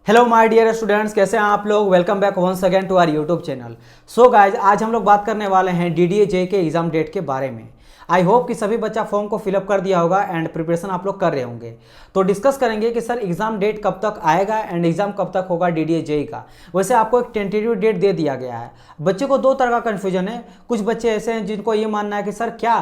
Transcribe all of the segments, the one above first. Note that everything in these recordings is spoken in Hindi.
हेलो माय डियर स्टूडेंट्स, कैसे हैं आप लोग। Welcome back once again to our YouTube channel. So guys, आज हम लोग बात करने वाले हैं डीडीए जे के एग्जाम डेट के बारे में। आई होप कि सभी बच्चा फॉर्म को फिलअप कर दिया होगा एंड प्रिपरेशन आप लोग कर रहे होंगे। तो डिस्कस करेंगे कि सर एग्जाम डेट कब तक आएगा एंड एग्जाम कब तक होगा डीडीए जे का। वैसे आपको एक टेंटेटिव डेट दे दिया गया है। बच्चे को दो तरह का कन्फ्यूजन है। कुछ बच्चे ऐसे हैं जिनको ये मानना है कि सर क्या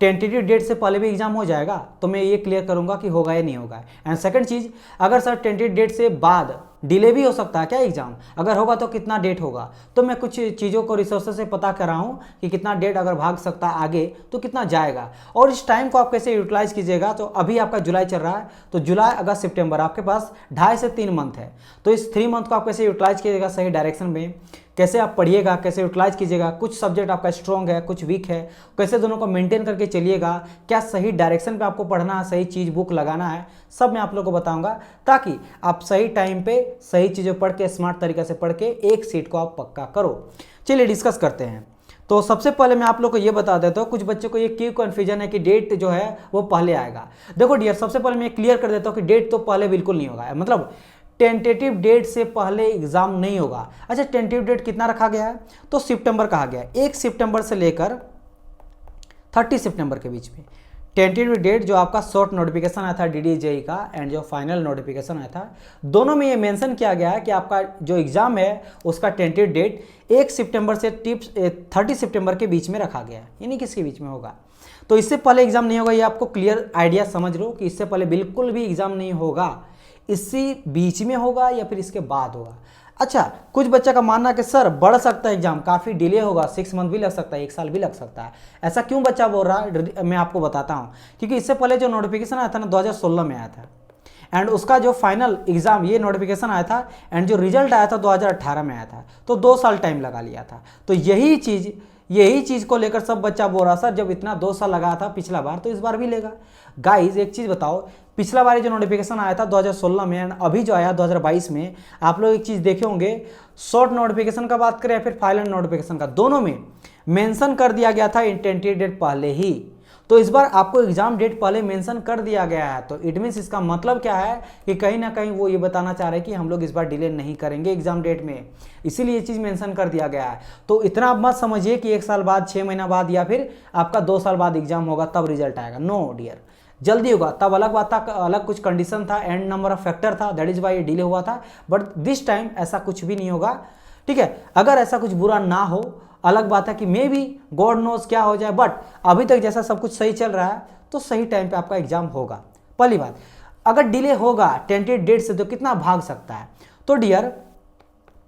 टेंटेटिव डेट से पहले भी एग्जाम हो जाएगा, तो मैं ये क्लियर करूंगा कि होगा या नहीं होगा। एंड सेकंड चीज, अगर सर टेंटेटिव डेट से बाद डिले भी हो सकता है क्या एग्जाम, अगर होगा तो कितना डेट होगा। तो मैं कुछ चीज़ों को रिसोर्सेज से पता कर रहा हूँ कि कितना डेट अगर भाग सकता है आगे तो कितना जाएगा और इस टाइम को आप कैसे यूटिलाइज कीजिएगा। तो अभी आपका जुलाई चल रहा है, तो जुलाई अगस्त सितंबर आपके पास 2.5 से 3 मंथ है। तो इस 3 मंथ को आप कैसे यूटिलाइज कीजिएगा सही डायरेक्शन में, कैसे आप पढ़िएगा, कैसे यूटिलाइज कीजिएगा। कुछ सब्जेक्ट आपका स्ट्रॉन्ग है, कुछ वीक है, कैसे दोनों को मेंटेन करके चलिएगा, क्या सही डायरेक्शन पे आपको पढ़ना है, सही चीज़ बुक लगाना है, सब मैं आप लोगों को बताऊंगा ताकि आप सही टाइम पे सही चीज़ें पढ़ के स्मार्ट तरीके से पढ़ के एक सीट को आप पक्का करो। चलिए डिस्कस करते हैं। तो सबसे पहले मैं आप लोग को ये बता देता हूँ, कुछ बच्चों को ये क्यों कन्फ्यूजन है कि डेट जो है वो पहले आएगा। देखो डियर, सबसे पहले मैं क्लियर कर देता हूँ कि डेट तो पहले बिल्कुल नहीं होगा, मतलब टेंटेटिव डेट से पहले एग्जाम नहीं होगा। अच्छा, टेंटेटिव डेट कितना रखा गया है, तो सितंबर कहा गया है। 1 सितंबर से लेकर 30 सितंबर के बीच में टेंटेटिव डेट जो आपका शॉर्ट नोटिफिकेशन आया था डीडीजे का एंड जो फाइनल नोटिफिकेशन आया था, दोनों में ये मेंशन किया गया है कि आपका जो एग्जाम है उसका टेंटेटिव डेट 1 सितंबर से 30 सितंबर के बीच में रखा गया है, यानी किसके बीच में होगा। तो इससे पहले एग्जाम नहीं होगा, ये आपको क्लियर आइडिया समझ लो कि इससे पहले बिल्कुल भी एग्जाम नहीं होगा, इसी बीच में होगा या फिर इसके बाद होगा। अच्छा, कुछ बच्चा का मानना है कि सर बढ़ सकता है एग्जाम, काफ़ी डिले होगा, 6 मंथ भी लग सकता है, 1 साल भी लग सकता है। ऐसा क्यों बच्चा बोल रहा है, मैं आपको बताता हूँ। क्योंकि इससे पहले जो नोटिफिकेशन आया था ना 2016 में आया था एंड उसका जो फाइनल एग्जाम ये नोटिफिकेशन आया था एंड जो रिजल्ट आया था 2018 में आया था, तो 2 साल टाइम लगा लिया था। तो यही चीज़ को लेकर सब बच्चा बोल रहा सर जब इतना 2 साल लगा था पिछला बार तो इस बार भी लेगा। गाइज एक चीज़ बताओ, पिछला बार जो नोटिफिकेशन आया था 2016 में एंड अभी जो आया 2022 में, आप लोग एक चीज़ देखे होंगे, शॉर्ट नोटिफिकेशन का बात करें या फिर फाइनल नोटिफिकेशन का, दोनों में मेंशन कर दिया गया था इंटेंटेड डेट पहले ही। तो इस बार आपको एग्जाम डेट पहले मेंशन कर दिया गया है, तो इट मीन्स इसका मतलब क्या है कि कहीं ना कहीं वो ये बताना चाह रहे हैं कि हम लोग इस बार डिले नहीं करेंगे एग्जाम डेट में, इसीलिए ये चीज़ मेंशन कर दिया गया है। तो इतना आप मत समझिए कि 1 साल बाद, 6 महीना बाद या फिर आपका 2 साल बाद एग्जाम होगा तब रिजल्ट आएगा। नो डियर, जल्दी होगा तब अलग बात था, अलग कुछ कंडीशन था एंड नंबर ऑफ फैक्टर था, दैट इज वाई ये डिले हुआ था। बट दिस टाइम ऐसा कुछ भी नहीं होगा, ठीक है। अगर ऐसा कुछ बुरा ना हो, अलग बात है कि मे बी गॉड नोज क्या हो जाए, बट अभी तक जैसा सब कुछ सही चल रहा है तो सही टाइम पे आपका एग्जाम होगा। पहली बात, अगर डिले होगा टेंटेटिव डेट से तो कितना भाग सकता है, तो डियर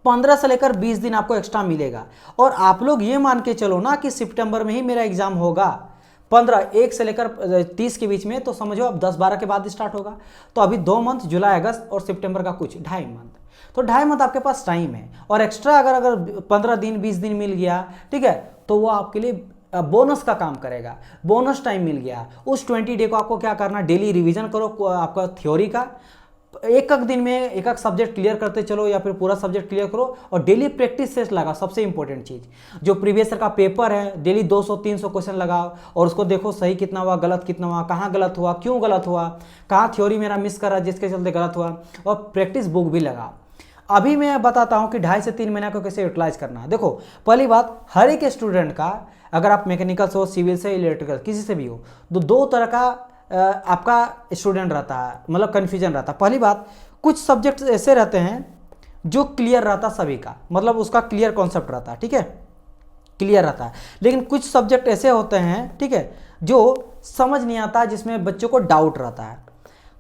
15 से लेकर 20 दिन आपको एक्स्ट्रा मिलेगा। और आप लोग ये मान के चलो ना कि सितंबर में ही मेरा एग्जाम होगा, 1 से लेकर 30 के बीच में, तो समझो अब 10-12 के बाद स्टार्ट होगा। तो अभी 2 मंथ, जुलाई अगस्त और सितंबर का कुछ 2.5 मंथ, तो 2.5 मंथ आपके पास टाइम है। और एक्स्ट्रा अगर 15 दिन 20 दिन मिल गया, ठीक है, तो वो आपके लिए बोनस का काम करेगा, बोनस टाइम मिल गया। उस 20 डे को आपको क्या करना, डेली रिवीजन करो आपका थ्योरी का, एक दिन में एक सब्जेक्ट क्लियर करते चलो या फिर पूरा सब्जेक्ट क्लियर करो और डेली प्रैक्टिस टेस्ट लगाओ। सबसे इंपॉर्टेंट चीज़, जो प्रीवियस ईयर का पेपर है डेली 200-300 क्वेश्चन लगाओ और उसको देखो सही कितना हुआ, गलत कितना हुआ, कहाँ गलत हुआ, क्यों गलत हुआ, कहाँ थ्योरी मेरा मिस कर रहा है जिसके चलते गलत हुआ, और प्रैक्टिस बुक भी लगाओ। अभी मैं बताता हूँ कि 2.5 से 3 महीने को कैसे यूटिलाइज करना है। देखो पहली बात, हर एक स्टूडेंट का, अगर आप मैकेनिकल से हो, सिविल से, इलेक्ट्रिकल, किसी से भी हो, तो 2 तरह का आपका स्टूडेंट रहता है, मतलब कन्फ्यूजन रहता है। पहली बात, कुछ सब्जेक्ट ऐसे रहते हैं जो क्लियर रहता सभी का, मतलब उसका क्लियर कॉन्सेप्ट रहता है, ठीक है, क्लियर रहता है। लेकिन कुछ सब्जेक्ट ऐसे होते हैं, ठीक है, जो समझ नहीं आता, जिसमें बच्चों को डाउट रहता है।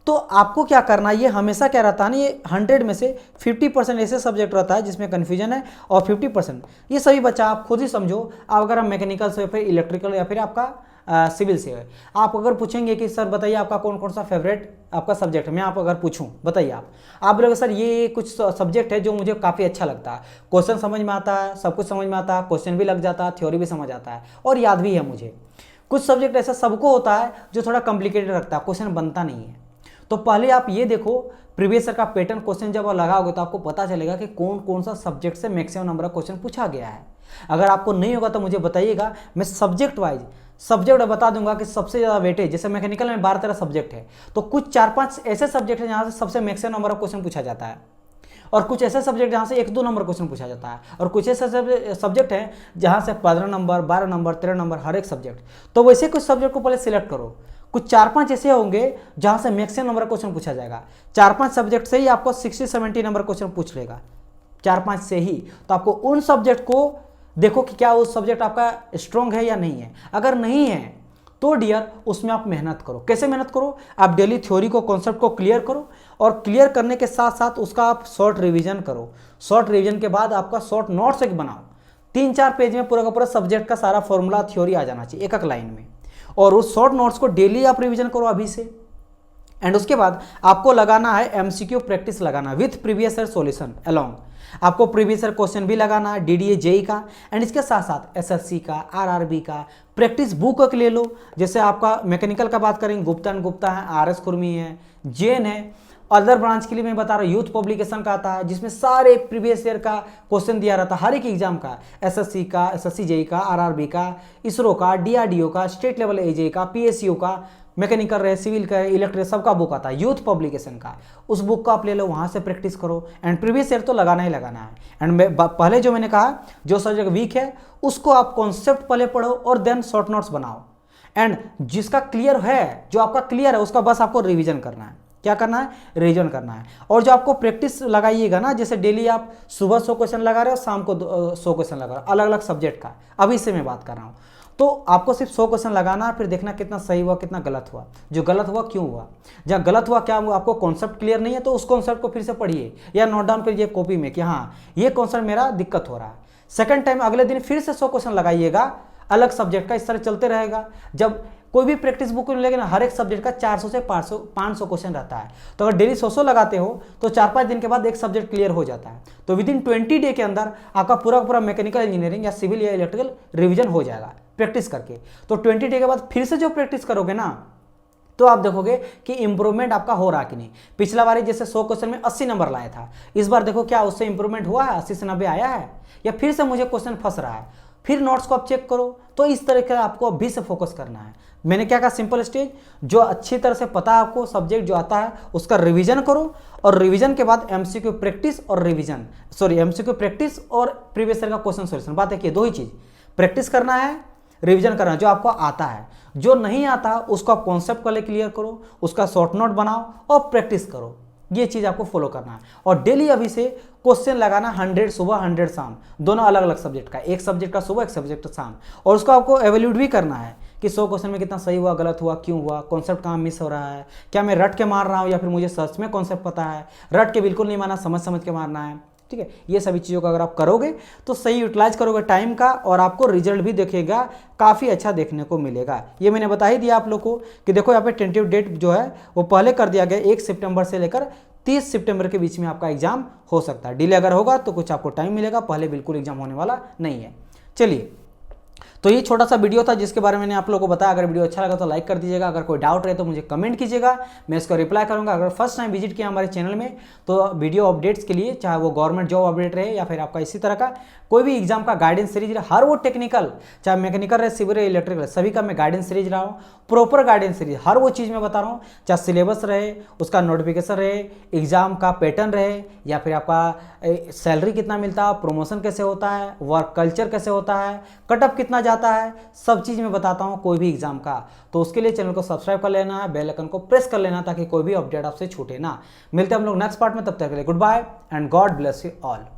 तो आपको क्या करना है, ये हमेशा क्या रहता है ना, ये 100 में से 50% ऐसे सब्जेक्ट रहता है जिसमें कन्फ्यूजन है, और 50% ये सभी बच्चा आप खुद ही समझो। आप अगर आप मैकेनिकल से, फिर इलेक्ट्रिकल या फिर आपका सिविल से है, आप अगर पूछेंगे कि सर बताइए आपका कौन कौन सा फेवरेट आपका सब्जेक्ट है, मैं आप अगर पूछूं बताइए आप बोलोगे सर ये कुछ सब्जेक्ट है जो मुझे काफ़ी अच्छा लगता है, क्वेश्चन समझ में आता है, सब कुछ समझ में आता है, क्वेश्चन भी लग जाता है, थ्योरी भी समझ आता है और याद भी है मुझे। कुछ सब्जेक्ट ऐसा सबको होता है जो थोड़ा कॉम्प्लिकेटेड रखता है, क्वेश्चन बनता नहीं है। तो पहले आप ये देखो, प्रीवियस ईयर का पैटर्न क्वेश्चन जब आप लगाओगे तो आपको पता चलेगा कि कौन कौन सा सब्जेक्ट से मैक्सिमम नंबर ऑफ क्वेश्चन पूछा गया है। अगर आपको नहीं होगा तो मुझे बताइएगा, मैं सब्जेक्ट वाइज सब्जेक्ट बता दूंगा कि सबसे ज़्यादा वेटेज, जैसे मैकेनिकल में 12-13 सब्जेक्ट है, तो कुछ 4-5 ऐसे सब्जेक्ट हैं जहाँ से सबसे मैक्सिमम नंबर ऑफ क्वेश्चन पूछा जाता है। और कुछ ऐसे सब्जेक्ट जहाँ से 1-2 नंबर क्वेश्चन पूछा जाता है, और कुछ ऐसे सब्जेक्ट हैं जहाँ से 15 नंबर, 12 नंबर, 13 नंबर हर एक सब्जेक्ट। तो वैसे कुछ सब्जेक्ट को पहले सिलेक्ट करो। कुछ 4-5 ऐसे होंगे जहाँ से मैक्सिमम नंबर क्वेश्चन पूछा जाएगा। 4-5 सब्जेक्ट से ही आपको 60-70 नंबर क्वेश्चन पूछ लेगा, 4-5 से ही। तो आपको उन सब्जेक्ट को देखो कि क्या उस सब्जेक्ट आपका स्ट्रॉन्ग है या नहीं है। अगर नहीं है तो डियर उसमें आप मेहनत करो। कैसे मेहनत करो? आप डेली थ्योरी को, कॉन्सेप्ट को क्लियर करो, और क्लियर करने के साथ साथ उसका आप शॉर्ट रिवीजन करो। शॉर्ट रिवीजन के बाद आपका शॉर्ट नोट्स एक बनाओ। 3-4 पेज में पूरा का पूरा सब्जेक्ट का सारा फॉर्मूला, थ्योरी आ जाना चाहिए एक लाइन में। और उस शॉर्ट नोट्स को डेली आप रिवीजन करो अभी से। एंड उसके बाद आपको लगाना है एमसीक्यू प्रैक्टिस लगाना with previous year solution along. आपको प्रीवियस ईयर क्वेश्चन भी लगाना है, डीडीए जेई का, एंड इसके साथ साथ एसएससी का, आरआरबी का प्रैक्टिस बुक ले लो। जैसे आपका मैकेनिकल का बात करेंगे, गुप्ता एंड गुप्ता है, आरएस खुरमी है, जेन है। अदर ब्रांच के लिए मैं बता रहा हूँ यूथ पब्लिकेशन का आता है, जिसमें सारे प्रीवियस ईयर का क्वेश्चन दिया रहता है हर एक एग्जाम का, एसएससी का, एसएससी जेई का, आरआरबी का, इसरो का, डीआरडीओ का, स्टेट लेवल एजे का, पीएसयू का, मैकेनिकल रहे, सिविल का, इलेक्ट्रिक, सबका बुक आता है यूथ पब्लिकेशन का। उस बुक को आप ले लो, वहाँ से प्रैक्टिस करो। एंड प्रीवियस ईयर तो लगाना ही लगाना है। एंड पहले जो मैंने कहा, जो सब्जेक्ट वीक है उसको आप कॉन्सेप्ट पहले पढ़ो और देन शॉर्ट नोट्स बनाओ। एंड जिसका क्लियर है, जो आपका क्लियर है, उसका बस आपको रिवीजन करना है। क्या करना है? रिवीजन करना है। और जो आपको प्रैक्टिस लगाइएगा ना, जैसे डेली आप सुबह 100 क्वेश्चन लगा रहे हो, शाम को 100 क्वेश्चन लगा रहे हो, अलग अलग सब्जेक्ट का, अभी से मैं बात कर रहा हूँ। तो आपको सिर्फ 100 क्वेश्चन लगाना, फिर देखना कितना सही हुआ, कितना गलत हुआ। जो गलत हुआ क्यों हुआ, जहाँ गलत हुआ क्या हुआ, आपको कॉन्सेप्ट क्लियर नहीं है तो उस कॉन्सेप्ट को फिर से पढ़िए या नोट डाउन करिए कॉपी में कि हाँ ये कॉन्सेप्ट मेरा दिक्कत हो रहा है। सेकंड टाइम अगले दिन फिर से 100 क्वेश्चन लगाइएगा अलग सब्जेक्ट का। इस तरह चलते रहेगा। जब कोई भी प्रैक्टिस बुक मिलेगी ना, हर एक सब्जेक्ट का 400 से 500 क्वेश्चन रहता है। तो अगर डेली 100 लगाते हो तो 4-5 दिन के बाद एक सब्जेक्ट क्लियर हो जाता है। तो विदिन 20 डे के अंदर आपका पूरा पूरा मैकेनिकल इंजीनियरिंग या सिविल या इलेक्ट्रिकल रिवीजन हो जाएगा प्रैक्टिस करके। तो 20 डे के बाद फिर से जो प्रैक्टिस करोगे ना, तो आप देखोगे कि इंप्रूवमेंट आपका हो रहा कि नहीं। पिछला बार जैसे 100 क्वेश्चन में 80 नंबर लाया था, इस बार देखो क्या उससे इंप्रूवमेंट हुआ है, 80 से 90 आया है, या फिर से मुझे क्वेश्चन फंस रहा है। फिर नोट्स को आप चेक करो। तो इस तरह का आपको अभी से फोकस करना है। मैंने क्या कहा, सिंपल स्टेज, जो अच्छी तरह से पता है आपको सब्जेक्ट जो आता है उसका रिवीजन करो, और रिवीजन के बाद एमसीक्यू प्रैक्टिस और रिवीजन, एमसीक्यू प्रैक्टिस और प्रीवियस ईयर का क्वेश्चन सॉल्यूशन। बात है कि दो ही चीज, प्रैक्टिस करना है, रिवीजन करना है जो आपको आता है। जो नहीं आता उसको आप कॉन्सेप्ट पहले क्लियर करो, उसका शॉर्ट नोट बनाओ और प्रैक्टिस करो। ये चीज आपको फॉलो करना है। और डेली अभी से क्वेश्चन लगाना 100 सुबह 100 शाम, दोनों अलग अलग सब्जेक्ट का, एक सब्जेक्ट का सुबह एक सब्जेक्ट का शाम। और उसको आपको एवेल्यूट भी करना है कि 100 क्वेश्चन में कितना सही हुआ, गलत हुआ, क्यों हुआ, कॉन्सेप्ट कहाँ मिस हो रहा है, क्या मैं रट के मार रहा हूँ या फिर मुझे सच में कॉन्सेप्ट पता है। रट के बिल्कुल नहीं मारना, समझ समझ के मारना है। ठीक है, ये सभी चीज़ों का अगर आप करोगे तो सही यूटिलाइज करोगे टाइम का, और आपको रिजल्ट भी देखेगा काफ़ी अच्छा देखने को मिलेगा। ये मैंने बता ही दिया आप लोग को कि देखो यहाँ पे टेंटेटिव डेट जो है वो पहले कर दिया गया, 1 सितंबर से लेकर 30 सितंबर के बीच में आपका एग्जाम हो सकता है। डिले अगर होगा तो कुछ आपको टाइम मिलेगा, पहले बिल्कुल एग्जाम होने वाला नहीं है। चलिए, तो ये छोटा सा वीडियो था जिसके बारे में मैंने आप लोगों को बताया। अगर वीडियो अच्छा लगा तो लाइक कर दीजिएगा, अगर कोई डाउट रहे तो मुझे कमेंट कीजिएगा, मैं इसको रिप्लाई करूंगा। अगर फर्स्ट टाइम विजिट किया हमारे चैनल में तो वीडियो अपडेट्स के लिए, चाहे वो गवर्नमेंट जॉब अपडेट रहे या फिर आपका इसी तरह का कोई भी एग्जाम का गाइडेंस सीरीज रहे, हर वो टेक्निकल, चाहे मैकेनिकल रहे, सिविल रहे, इलेक्ट्रिकल रहे, सभी का मैं गाइडेंस सीरीज रहा हूँ। प्रॉपर गाइडेंस सीरीज हर वो चीज़ मैं बता रहा हूँ, चाहे सिलेबस रहे, उसका नोटिफिकेशन रहे, एग्जाम का पैटर्न रहे, या फिर आपका सैलरी कितना मिलता है, प्रमोशन कैसे होता है, वर्क कल्चर कैसे होता है, कटअप कितना जाता है, सब चीज़ मैं बताता हूँ कोई भी एग्जाम का। तो उसके लिए चैनल को सब्सक्राइब कर लेना है, बेल आइकन को प्रेस कर लेना ताकि कोई भी अपडेट आपसे छूटे ना। मिलते हैं हम लोग नेक्स्ट पार्ट में, तब तक के लिए goodbye and god bless you all.